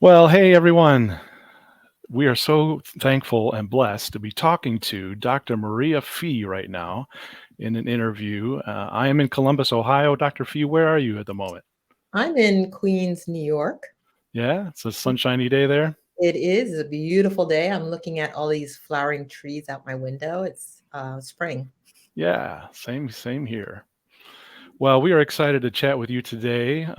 Well, hey everyone. We are so thankful and blessed to be talking to Dr. Maria Fee right now in an interview. I am in Columbus, Ohio. Dr. Fee, where are you at the moment? I'm in Queens, New York. Yeah, it's a sunshiny day there. It is a beautiful day. I'm looking at all these flowering trees out my window. It's spring. Yeah, same here. Well, we are excited to chat with you today.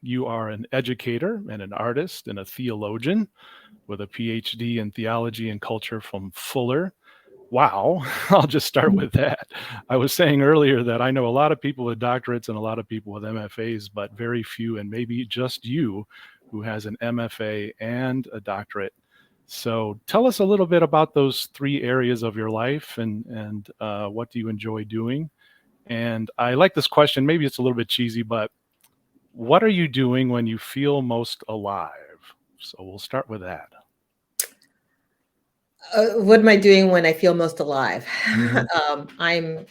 You are an educator and an artist and a theologian with a PhD in theology and culture from Fuller. Wow, I'll just start with that. I was saying earlier that I know a lot of people with doctorates and a lot of people with MFAs, but very few, and maybe just you, who has an MFA and a doctorate. So tell us a little bit about those three areas of your life and what do you enjoy doing? And I like this question. Maybe it's a little bit cheesy, but what are you doing when you feel most alive? So we'll start with that. What am I doing when I feel most alive? Hmm. I'm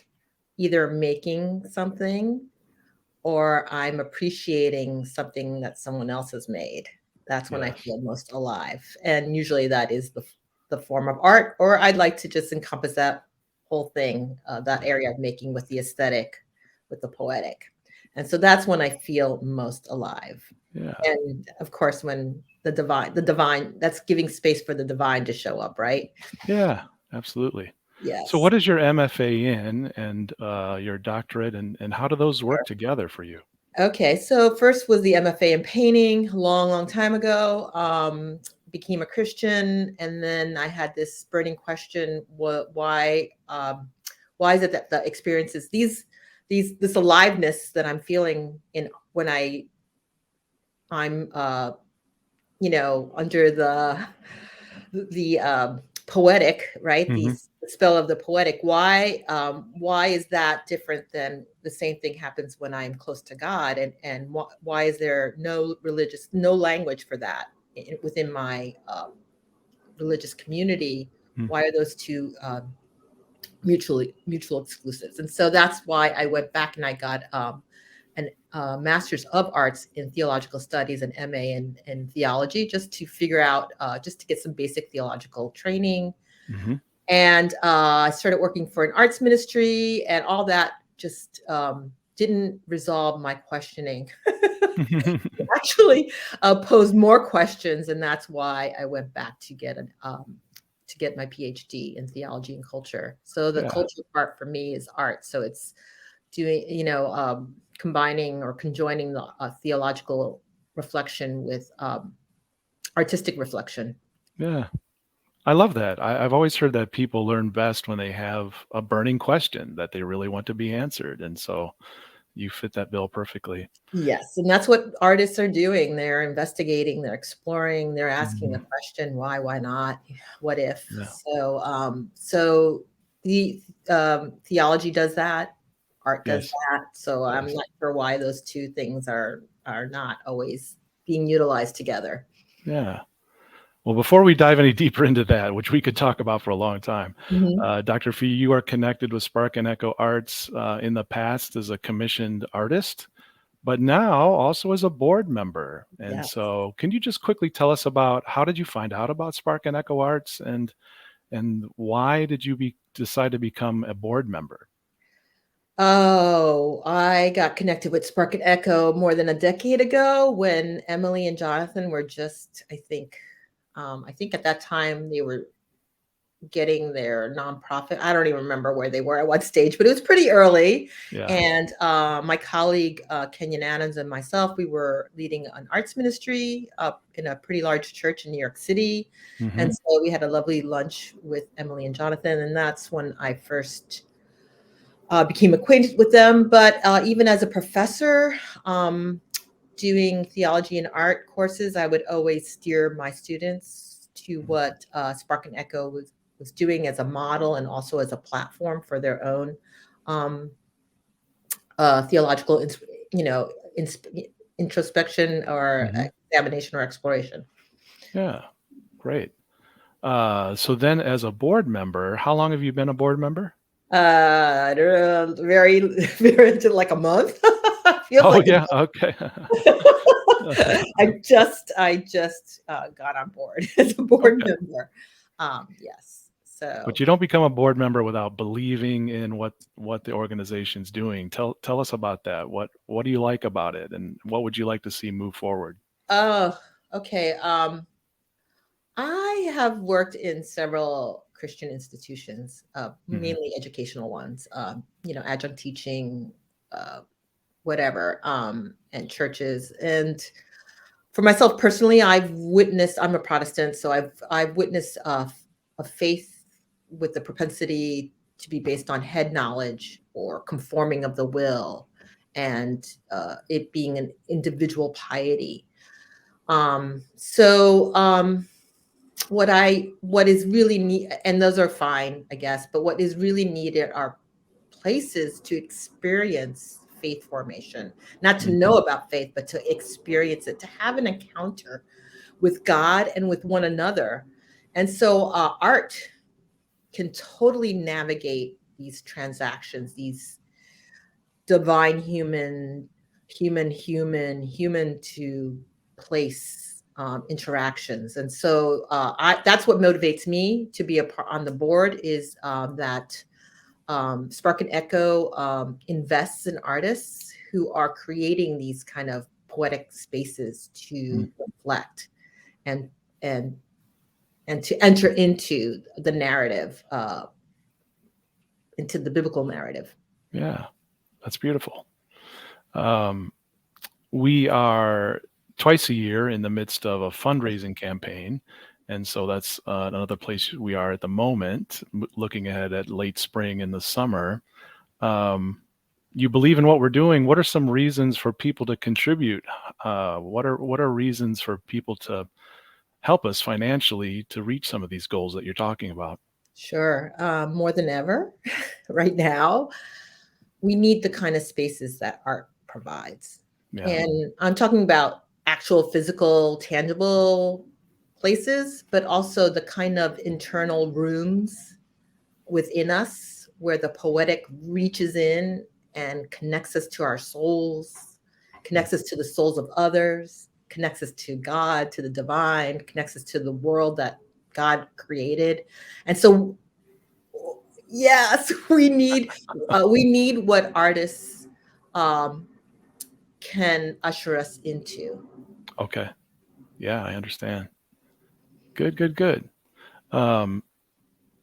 either making something or I'm appreciating something that someone else has made. That's when I Yes. feel most alive. And usually that is the form of art, or I'd like to just encompass that whole thing, that area of making with the aesthetic, with the poetic. And so that's when I feel most alive. Yeah. And of course, when the divine, that's giving space for the divine to show up, right? Yeah. Absolutely. So, Yes. what is your MFA in and your doctorate, and how do those work together for you? Okay, so first was the MFA in painting, long, long time ago. Became a Christian, and then I had this burning question: why is it that the experiences, this aliveness that I'm feeling in when I'm under the poetic, right? Hmm. The spell of the poetic. Why is that different than the same thing happens when I'm close to God? And why is there no language for that within my religious community? Why are those two mutual exclusives? And so that's why I went back and I got an master's of arts in theological studies and MA in theology, just to figure out, just to get some basic theological training. Hmm. And I started working for an arts ministry, and all that just didn't resolve my questioning. Actually, posed more questions, and that's why I went back to get my PhD in theology and culture. So the Yeah. culture part for me is art. So it's doing, combining or conjoining the theological reflection with artistic reflection. Yeah. I love that. I've always heard that people learn best when they have a burning question that they really want to be answered. And so you fit that bill perfectly. Yes, and that's what artists are doing. They're investigating, they're exploring, they're asking the Mhm. question, why not? What if? Yeah. So the theology does that, art does Yes. that. So I'm Yes. not sure why those two things are not always being utilized together. Yeah. Well, before we dive any deeper into that, which we could talk about for a long time, Mhm. Dr. Fee, you are connected with Spark and Echo Arts in the past as a commissioned artist, but now also as a board member. And Yes. so, can you just quickly tell us about how did you find out about Spark and Echo Arts, and why did you decide to become a board member? Oh, I got connected with Spark and Echo more than a decade ago when Emily and Jonathan were just, I think at that time they were getting their nonprofit. I don't even remember where they were at what stage, but it was pretty early. Yeah. And my colleague, Kenyon Adams, and myself, we were leading an arts ministry up in a pretty large church in New York City. Hmm. And so we had a lovely lunch with Emily and Jonathan. And that's when I first became acquainted with them. But even as a professor, doing theology and art courses, I would always steer my students to what Spark and Echo was doing as a model and also as a platform for their own um, theological, you know, ins- introspection or Hmm. examination or exploration. Yeah. Great. So then, as a board member, how long have you been a board member? Very, very into like a month. Feels Oh, like yeah. Okay. I just got on board as a board Okay. member. Yes. But So you don't become a board member without believing in what the organization's doing. Tell us about that. What do you like about it, and what would you like to see move forward? oh, okay. I have worked in several Christian institutions, Hmm. mainly educational ones, adjunct teaching, uh, whatever, and churches. And for myself personally, I'm a Protestant, so I've witnessed a faith with the propensity to be based on head knowledge or conforming of the will, and it being an individual piety. What is really neat, and those are fine, I guess, but what is really needed are places to experience faith formation, not to Hmm. know about faith, but to experience it, to have an encounter with God and with one another. And so art can totally navigate these transactions, these divine human to place interactions. And so that's what motivates me to be on the board is that Spark and Echo invests in artists who are creating these kind of poetic spaces to reflect and and and to enter into the narrative, into the biblical narrative. Yeah, that's beautiful. Um, we are twice a year in the midst of a fundraising campaign. And so that's another place we are at the moment, looking ahead at late spring and the summer. Um, you believe in what we're doing. What are some reasons for people to contribute? What are reasons for people to help us financially to reach some of these goals that you're talking about? Sure, more than ever, right now, we need the kind of spaces that art provides. Yeah. And I'm talking about actual physical, tangible places, but also the kind of internal rooms within us where the poetic reaches in and connects us to our souls, connects us to the souls of others, connects us to God, to the divine, connects us to the world that God created. And so yes, we need what artists um, can usher us into. Okay. Yeah, I understand. Good, good, good. Um,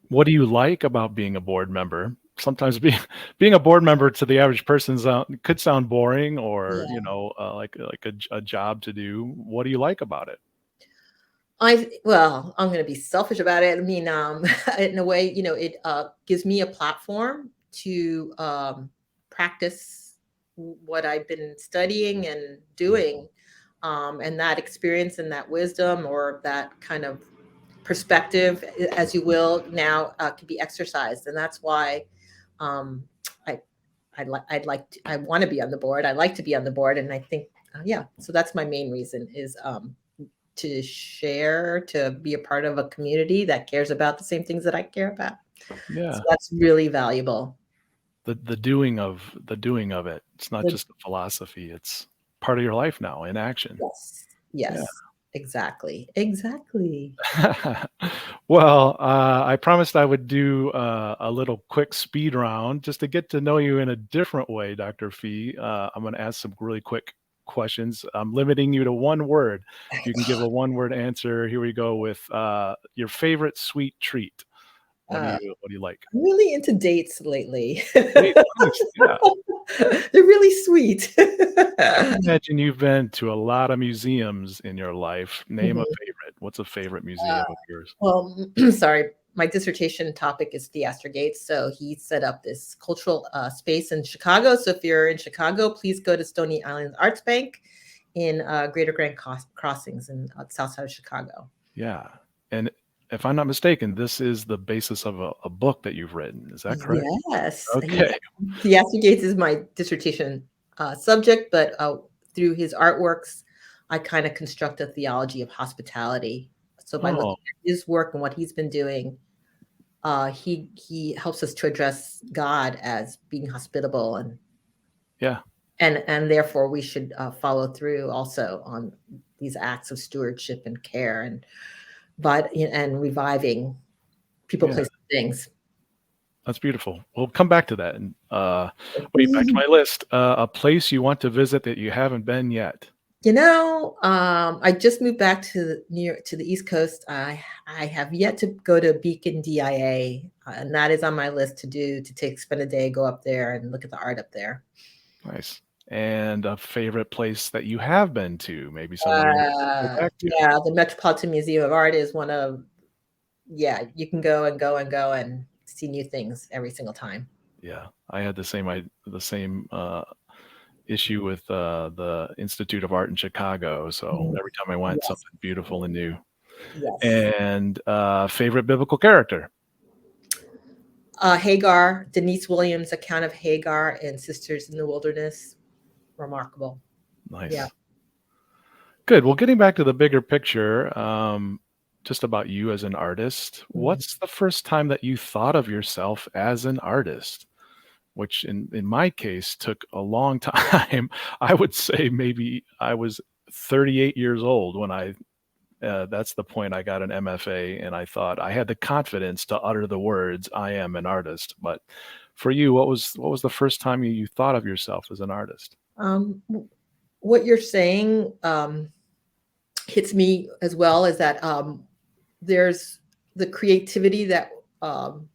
what do you like about being a board member? Sometimes being being a board member to the average person could sound boring or Yeah. like a job to do. What do you like about it? I'm going to be selfish about it. I mean, in a way, it gives me a platform to practice what I've been studying and doing, and that experience and that wisdom or that kind of perspective, as you will, now can be exercised, and that's why um, I I want to be on the board. I like to be on the board, and I think yeah. So that's my main reason is to share, to be a part of a community that cares about the same things that I care about. So Yeah, that's really valuable. the doing of it. It's not The just a philosophy. It's part of your life now in action. Yes, Yeah. yes, exactly, exactly. Well, I promised I would do a little quick speed round just to get to know you in a different way, Dr. Fee. I'm going to ask some really quick questions. I'm limiting you to one word. If you can give a one-word answer, here we go with your favorite sweet treat. Uh, What do you like? I'm really into dates lately. Wait, nice. Yeah. They're really sweet. I imagine you've been to a lot of museums in your life. Name a Mhm. favorite. What's a favorite museum of yours? Well, sorry, my dissertation topic is Theaster Gates. So he set up this cultural space in Chicago. So if you're in Chicago, please go to Stony Island Arts Bank in Greater Grand Crossings in south side of Chicago. Yeah. And if I'm not mistaken, this is the basis of a book that you've written. Is that correct? Yes, Okay. Theaster Gates is my dissertation subject, but through his artworks, I kind of construct a theology of hospitality. So by Oh, looking at his work and what he's been doing, he helps us to address God as being hospitable and yeah. and therefore we should follow through also on these acts of stewardship and care and reviving people, Yeah, places, things. that's beautiful. We'll come back to that. And wait, back to my list. A place you want to visit that you haven't been yet. I just moved back to New York, to the East Coast. I have yet to go to Beacon DIA, and that is on my list to do, spend a day, go up there and look at the art up there. Nice. And a favorite place that you have been to, maybe somewhere you go back to. Yeah, the Metropolitan Museum of Art is one of, yeah, you can go and go and go and see new things every single time. Yeah, I had the same issue with the Institute of Art in Chicago. So Mhm. every time I went, Yes, something beautiful and new. yes. And favorite biblical character. Hagar, Denise Williams' account of Hagar in Sisters in the Wilderness, remarkable. Yeah. Nice. Good. Well, getting back to the bigger picture, just about you as an artist, Mhm. what's the first time that you thought of yourself as an artist? Which in my case took a long time. I would say maybe I was 38 years old when that's the point I got an MFA, and I thought I had the confidence to utter the words, "I am an artist." But for you, what was the first time you thought of yourself as an artist? What you're saying hits me as well, is that there's the creativity that um,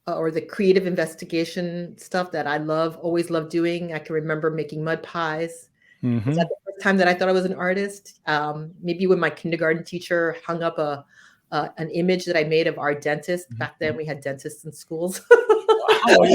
or the creative investigation stuff that I always love doing. I can remember making mud pies. Is that Mhm. the first time that I thought I was an artist? Maybe when my kindergarten teacher hung up an image that I made of our dentist. Mhm. Back then, we had dentists in schools. Oh,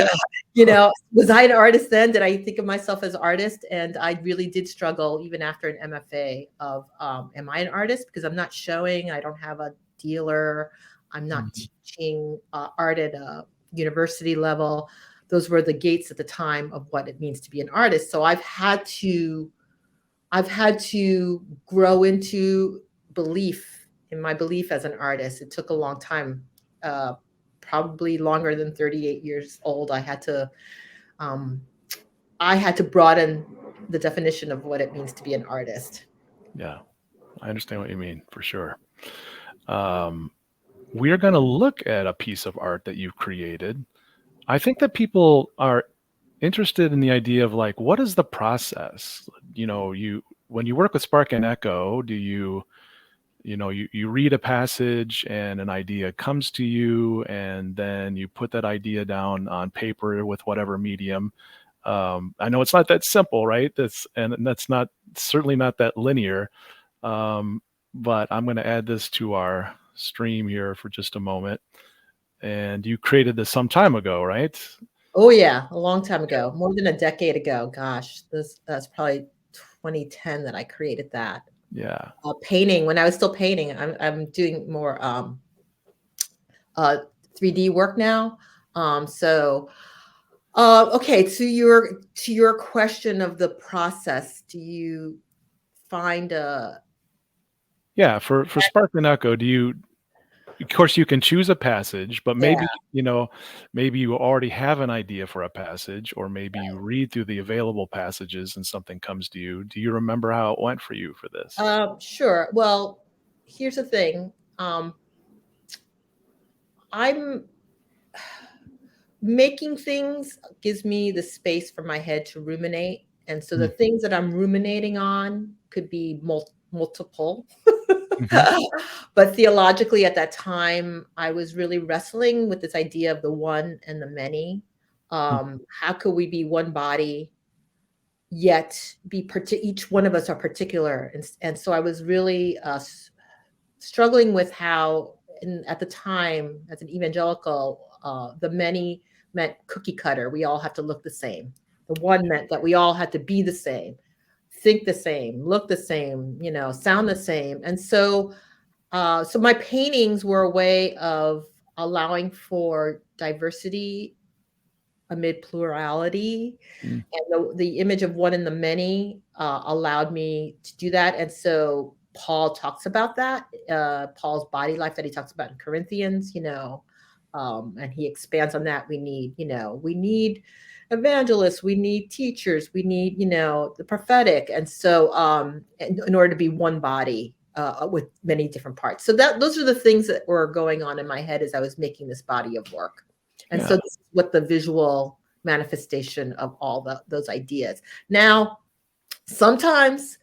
yeah. Was I an artist then? Did I think of myself as artist? And I really did struggle even after an MFA of, am I an artist? Because I'm not showing, I don't have a dealer, I'm not Mhm. teaching art at a university level. Those were the gates at the time of what it means to be an artist. So I've had to grow into belief in my belief as an artist. It took a long time, uh, probably longer than 38 years old. Um, I had to broaden the definition of what it means to be an artist. Yeah, I understand what you mean, for sure. Um, we're gonna look at a piece of art that you've created. I think that people are interested in the idea of, like, what is the process? You when you work with Spark and Echo, do you read a passage and an idea comes to you, and then you put that idea down on paper with whatever medium. I know it's not that simple, right? That's not certainly not that linear. Um, but I'm going to add this to our stream here for just a moment. And you created this some time ago, right? Oh yeah, a long time ago, more than a decade ago. Gosh, that's probably 2010 that I created that. Yeah. Painting when I was still painting. I'm doing more uh, 3D work now. So okay, to your question of the process, do you find a Yeah. For Spark and Echo, of course, you can choose a passage, but yeah. maybe you already have an idea for a passage, or maybe you read through the available passages and something comes to you. Do you remember how it went for you for this? Sure. Well, here's the thing. I'm making things gives me the space for my head to ruminate, and so the Mm, things that I'm ruminating on could be multiple. mhm, But theologically, at that time, I was really wrestling with this idea of the one and the many. mm, How could we be one body yet each one of us are particular? And so I was really struggling with how, at the time, as an evangelical, the many meant cookie cutter. We all have to look the same. The one meant that we all had to be the same, think the same, look the same, sound the same. And so my paintings were a way of allowing for diversity amid plurality, mm, and the image of one in the many allowed me to do that. And so Paul talks about that, Paul's body life that he talks about in Corinthians, and he expands on that. We need, we need evangelists, we need teachers, we need, the prophetic. And so in order to be one body with many different parts. So those are the things that were going on in my head as I was making this body of work. And so this is what the visual manifestation of all those ideas. Now, sometimes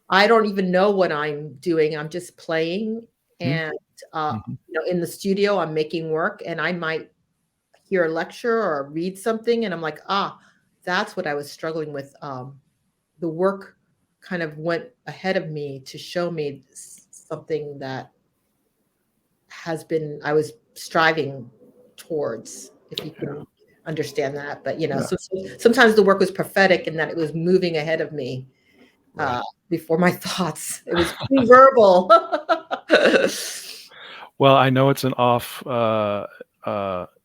I don't even know what I'm doing. I'm just playing. And in the studio, I'm making work, and I might hear a lecture or read something, and I'm like, that's what I was struggling with. The work kind of went ahead of me to show me something that I was striving towards, if you can understand that. But, so sometimes the work was prophetic in that it was moving ahead of me before my thoughts. It was pre-verbal. Well, I know it's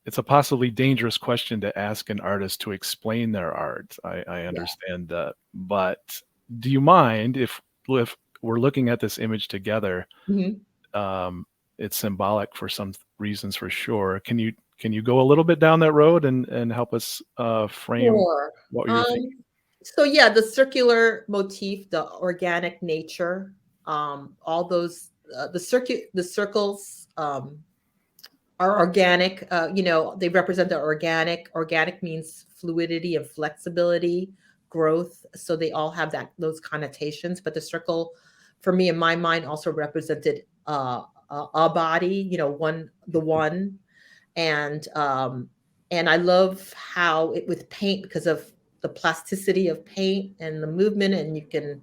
it's a possibly dangerous question to ask an artist to explain their art. I understand that, but do you mind if we're looking at this image together? It's symbolic for some reasons, for sure. Can you go a little bit down that road and help us frame what you're thinking? So the circular motif, the organic nature, all those the circles are organic. They represent the organic. Organic means fluidity and flexibility, growth. So they all have those connotations. But the circle, for me, in my mind, also represented a body. The one, and I love how it with paint, because of the plasticity of paint and the movement, and you can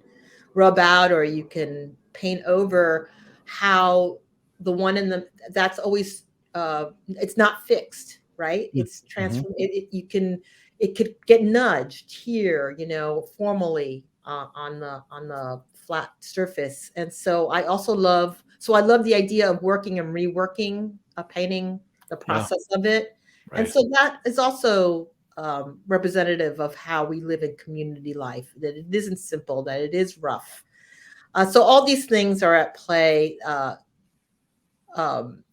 rub out or you can paint over, how the one that's always it's not fixed, right? It's transform. It could get nudged here, formally on the flat surface. And so I love the idea of working and reworking a painting, the process of it. And so that is also representative of how we live in community life, that it isn't simple, that it is rough. So all these things are at play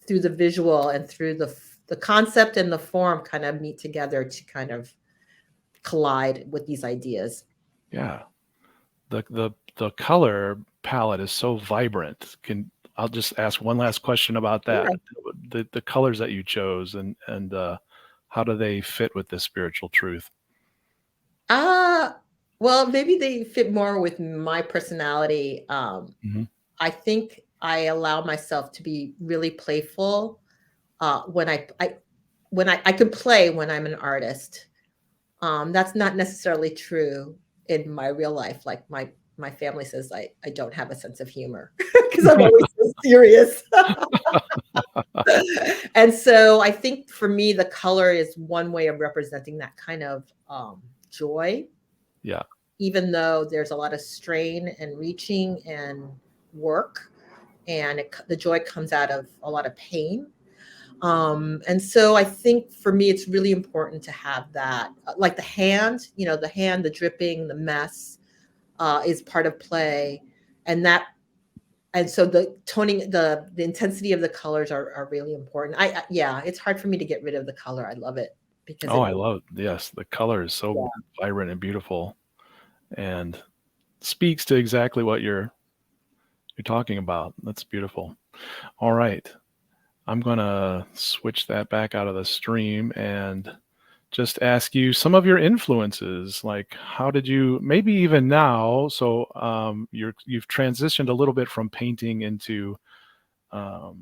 through the visual, and through the concept and the form kind of meet together to kind of collide with these ideas. Yeah. The color palette is so vibrant. I'll just ask one last question about that. The colors that you chose, and how do they fit with this spiritual truth? Well, maybe they fit more with my personality. I think I allow myself to be really playful when I can play when I'm an artist. That's not necessarily true in my real life. Like my family says I don't have a sense of humor because I'm always so serious. And so I think for me, the color is one way of representing that kind of joy. Yeah. Even though there's a lot of strain and reaching and work, and the joy comes out of a lot of pain. And so I think for me, it's really important to have that, like the hand, the dripping, the mess is part of play. And so the toning, the intensity of the colors are really important. It's hard for me to get rid of the color. I love it because I love it. Yes, the color is so vibrant and beautiful, and speaks to exactly what you're talking about. That's beautiful. All right. I'm going to switch that back out of the stream and just ask you some of your influences. Like, how did you, maybe even now, so you've transitioned a little bit from painting into, I'll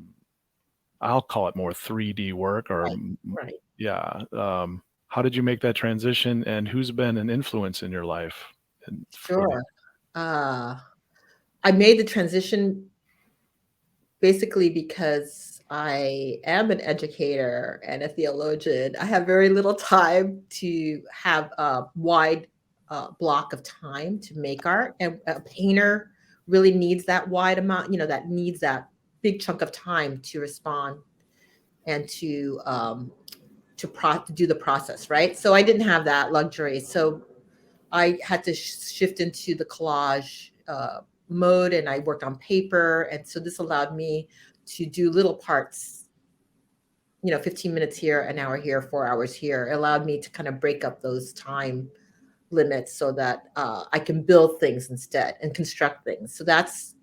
call it more 3D work, or how did you make that transition, and who's been an influence in your life? Sure. I made the transition basically because I am an educator and a theologian. I have very little time to have a wide block of time to make art. And a painter really needs that wide amount, that needs that big chunk of time to respond and to do the process, right? So I didn't have that luxury. So I had to shift into the collage mode, and I worked on paper. And so this allowed me to do little parts, 15 minutes here, an hour here, 4 hours here. It allowed me to kind of break up those time limits so that I can build things instead and construct things. So that's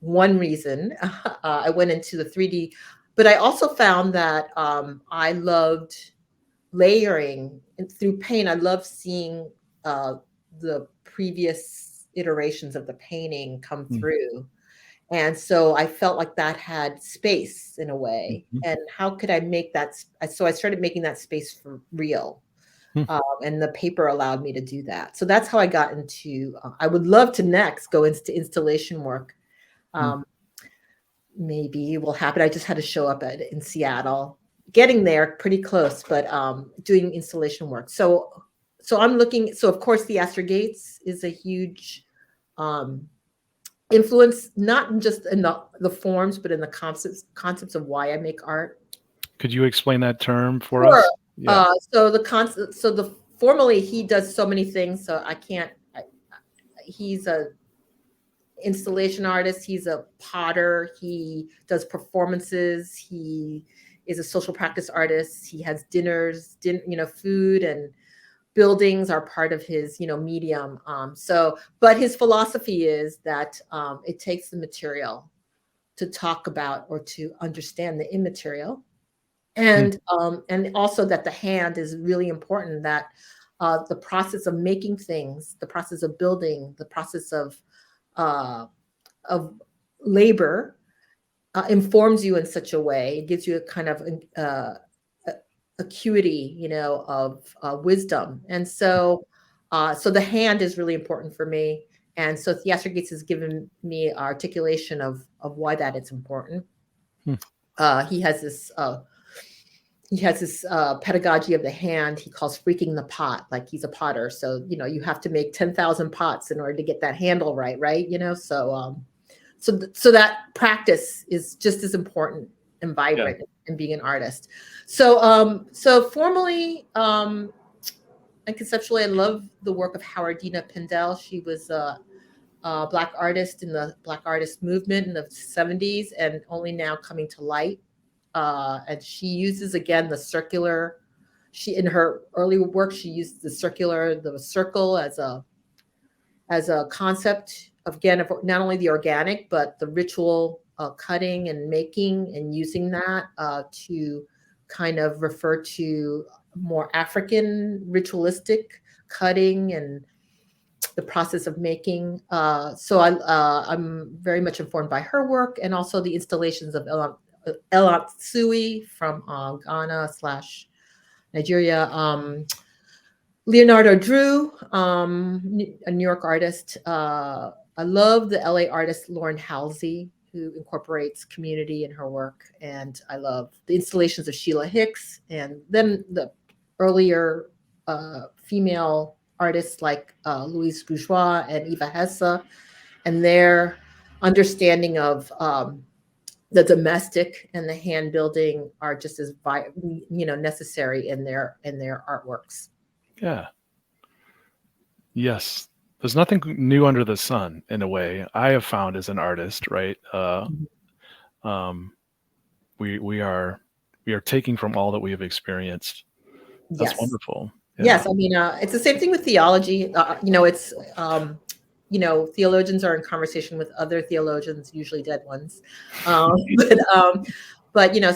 one reason I went into the 3D. But I also found that I loved layering and through paint. I love seeing the previous iterations of the painting come through. And so I felt like that had space in a way. Mhm. And how could I make that? So I started making that space for real. Hmm. And the paper allowed me to do that. So that's how I got into, I would love to next go into installation work. Maybe will happen. I just had to show up in Seattle, getting there pretty close, but doing installation work. So I'm looking, so of course Theaster Gates is a huge influence, not just in the forms, but in the concepts of why I make art. Could you explain that term for Sure. us? Yeah. So the concept, formally he does so many things, so I can't, he's a installation artist, he's a potter, he does performances, he is a social practice artist, he has dinners, food and buildings are part of his medium. But his philosophy is that it takes the material to talk about or to understand the immaterial, and also that the hand is really important, that the process of making things, the process of building, the process of labor informs you in such a way, it gives you a kind of acuity, of wisdom. And so the hand is really important for me. And so Theaster Gates has given me articulation of why that it's important. He has this pedagogy of the hand he calls freaking the pot, like he's a potter. So, you have to make 10,000 pots in order to get that handle right. So that practice is just as important and vibrant in being an artist. So formally and conceptually, I love the work of Howardena Pindell. She was a Black artist in the Black artist movement in the 70s and only now coming to light. And she uses, again, the circular. In her early work, she used the circle as a concept of, again, of not only the organic, but the ritual cutting and making, and using that to kind of refer to more African ritualistic cutting and the process of making. So I'm very much informed by her work, and also the installations of Ella Tsui from Ghana/Nigeria. Leonardo Drew, a New York artist. I love the LA artist Lauren Halsey, who incorporates community in her work. And I love the installations of Sheila Hicks, and then the earlier female artists like Louise Bourgeois and Eva Hesse, and their understanding of the domestic and the hand building are just as necessary in their artworks. Yeah. Yes. There's nothing new under the sun, in a way, I have found as an artist, right? We are taking from all that we have experienced. That's Yes. wonderful. Yeah. Yes. I mean, it's the same thing with theology. It's, theologians are in conversation with other theologians, usually dead ones. But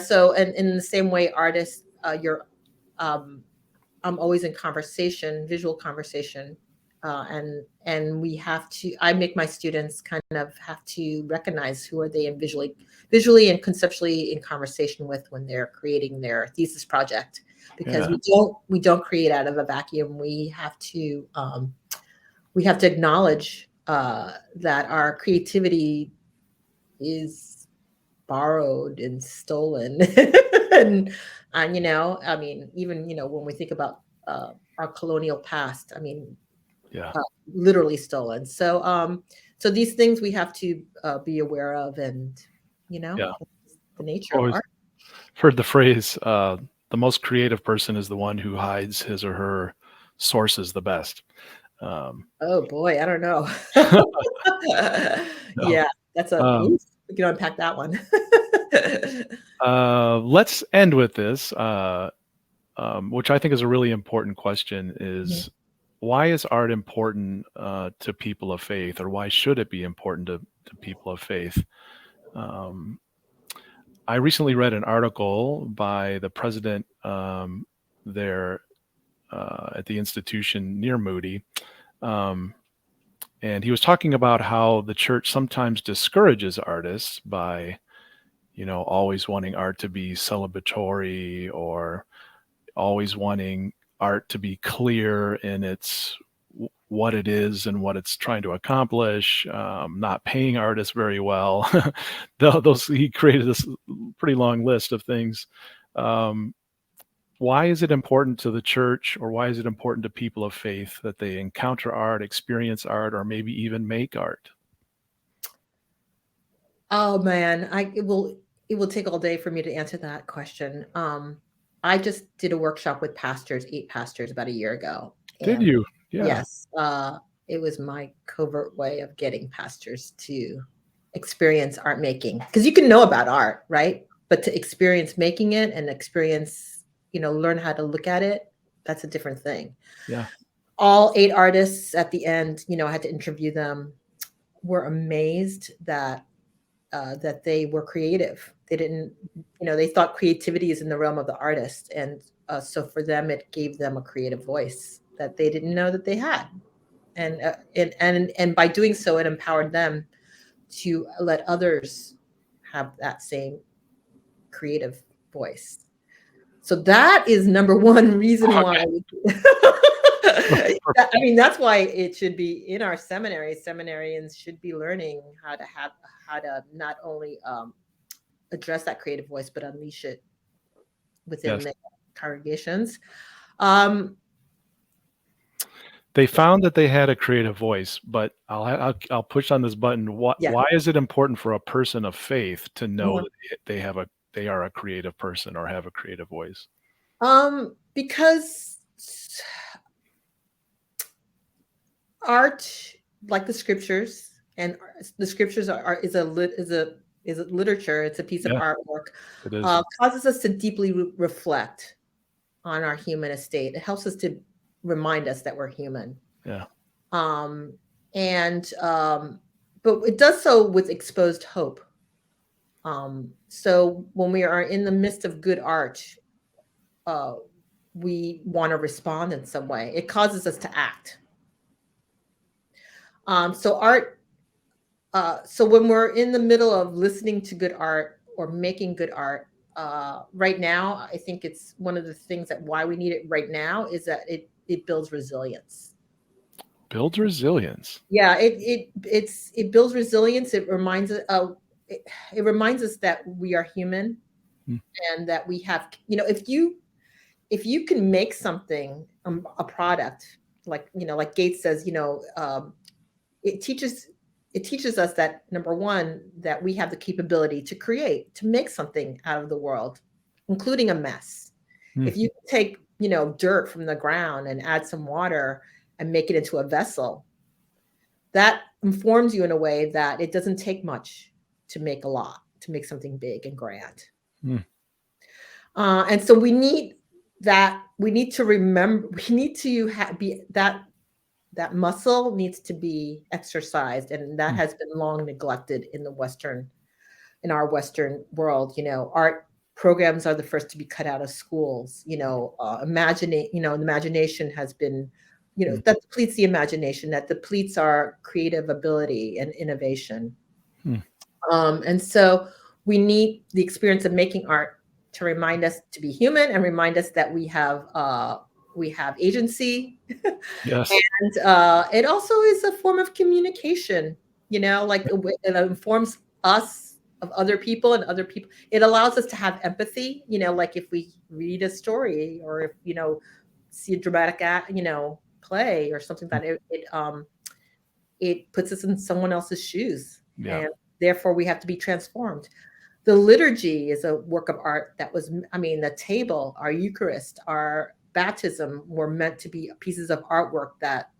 so, and in the same way, artists, I'm always in conversation, visual conversation. And we have to, I make my students kind of have to recognize who are they in visually and conceptually in conversation with when they're creating their thesis project, because we don't create out of a vacuum. We have to acknowledge that our creativity is borrowed and stolen. and I mean, even, when we think about our colonial past, I mean, literally stolen. So these things we have to be aware of, and the nature of art. Heard the phrase, the most creative person is the one who hides his or her sources the best. Oh boy, I don't know. Yeah, that's we can unpack that one. Let's end with this, which I think is a really important question, Mhm. is why is art important to people of faith, or why should it be important to people of faith? Um, I recently read an article by the president there at the institution near Moody. Um, and he was talking about how the church sometimes discourages artists by, always wanting art to be celebratory, or always wanting art to be clear in its what it is and what it's trying to accomplish, not paying artists very well. Those he created this pretty long list of things. Um, why is it important to the church, or why is it important to people of faith that they encounter art, experience art, or maybe even make art? Oh man, it will take all day for me to answer that question. I just did a workshop with pastors, 8 pastors about a year ago. Did And you? Yeah. yes, it was my covert way of getting pastors to experience art making. Because you can know about art, right? But to experience making it and experience, learn how to look at it, that's a different thing. Yeah. All 8 artists at the end, I had to interview them, were amazed that they were creative. They didn't, they thought creativity is in the realm of the artist, and so for them, it gave them a creative voice that they didn't know that they had, and by doing so, it empowered them to let others have that same creative voice. So that is number one reason why. Okay. I mean, that's why it should be in our seminary. Seminarians should be learning how to not only address that creative voice, but unleash it within Yes. the congregations. Um, They found that they had a creative voice, but I'll push on this button. yeah. Why is it important for a person of faith to know Mhm. that they are a creative person or have a creative voice? Because art, like the scriptures, and the scriptures is a literature. It's a piece of Yeah, artwork. it is. Causes us to deeply reflect on our human estate. It helps us to remind us that we're human. Yeah. Um, and but it does so with exposed hope. So when we are in the midst of good art, uh, we want to respond in some way. It causes us to act. So art. So when we're in the middle of listening to good art or making good art, right now, I think it's one of the things that why we need it right now is that it builds resilience. Builds resilience. Yeah, it builds resilience. It reminds us that we are human, Mm. and that we have, if you can make something, a product, like, like Gates says, it teaches it teaches us that, number one, that we have the capability to create, to make something out of the world, including a mess. Mm. If you take, dirt from the ground and add some water and make it into a vessel, that informs you in a way that it doesn't take much to make a lot, to make something big and grand. Mm. And so we need that. We need to remember. We need to be that muscle needs to be exercised, and that Mm. has been long neglected in our Western world. Art programs are the first to be cut out of schools. The imagination has been, Mm. that depletes the imagination, that depletes our creative ability and innovation. Mm. And so we need the experience of making art to remind us to be human, and remind us that we have agency. Yes. And it also is a form of communication, like it informs us of other people, and other people. It allows us to have empathy, like if we read a story, or if, see a dramatic act, play or something, Mm. that it puts us in someone else's shoes. Yeah. And therefore we have to be transformed. The liturgy is a work of art that was, the table, our Eucharist, our baptism were meant to be pieces of artwork that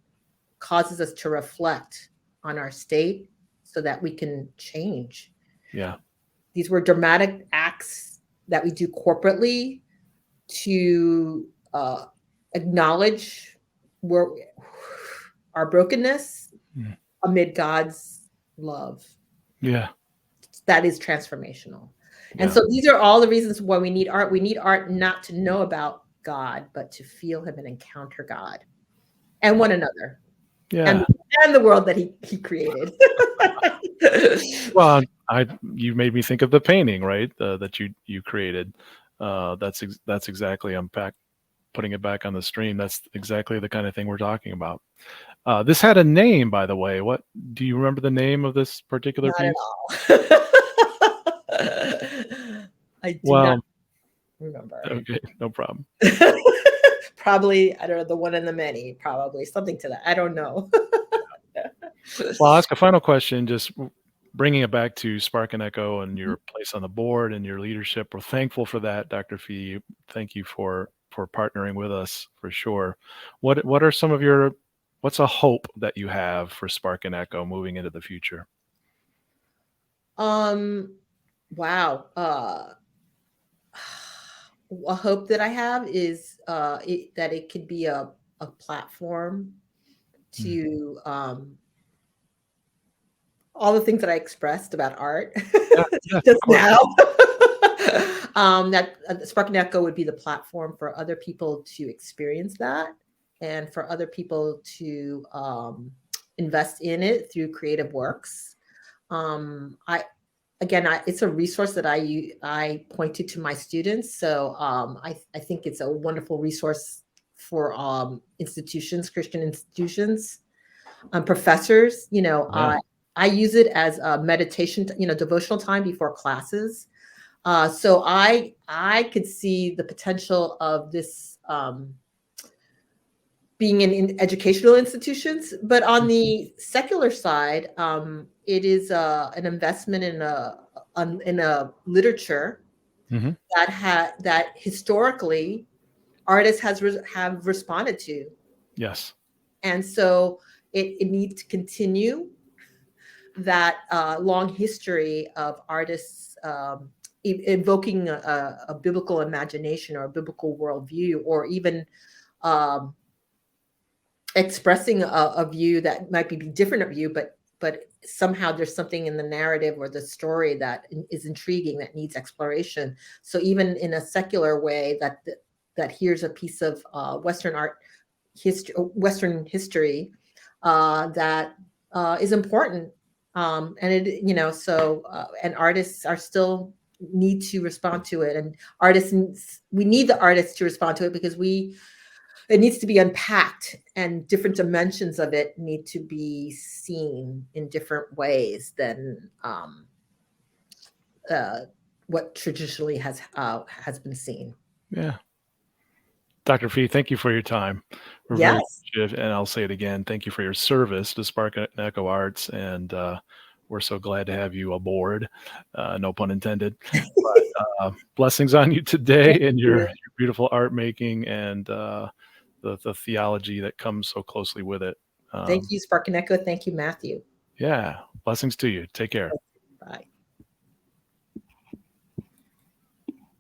causes us to reflect on our state so that we can change. Yeah. these were dramatic acts that we do corporately to acknowledge where our brokenness Mm. amid God's love. Yeah. That is transformational. And Yeah. so these are all the reasons why we need art. We need art not to know about God, but to feel him and encounter God and one another Yeah. and the world that he created. Well, you made me think of the painting, right? That you created. That's exactly, putting it back on the stream. That's exactly the kind of thing we're talking about. This had a name, by the way. What do you remember the name of this particular Not at piece? all. I do not Well, remember. okay, no problem. Probably, I don't know, the one and the many, probably something to that. I don't know. Well, I'll ask a final question, just bringing it back to Spark and Echo and your place on the board and your leadership. We're thankful for that, Dr. Fee. Thank you for partnering with us for sure. What are some of your what's a hope that you have for Spark and Echo moving into the future? Wow. A hope that I have is that it could be a platform to all the things that I expressed about art Yeah, yeah, of just course. now. That Spark and Echo would be the platform for other people to experience that and for other people to invest in it through creative works. It's a resource that I pointed to my students. So I think it's a wonderful resource for institutions, Christian institutions, professors. Yeah. I use it as a meditation, devotional time before classes. So I could see the potential of this being in educational institutions, but on the secular side, it is an investment in a literature Mhm. that historically artists have responded to, Yes. and so it needs to continue that long history of artists invoking a biblical imagination or a biblical worldview, or even um, expressing a view that might be different of you, but somehow there's something in the narrative or the story that is intriguing, that needs exploration. So even in a secular way, that here's a piece of Western art history, Western history that is important, and and artists are still need to respond to it, and we need the artists to respond to it because it needs to be unpacked, and different dimensions of it need to be seen in different ways than what traditionally has been seen. Yeah. Dr. Fee, thank you for your time. We're very Yes. appreciative, and I'll say it again, thank you for your service to Spark and Echo Arts, and we're so glad to have you aboard, no pun intended. But blessings on you today and your beautiful art making and the theology that comes so closely with it. Thank you, Spark and Echo. Thank you, Matthew. Yeah, blessings to you. Take care. Bye.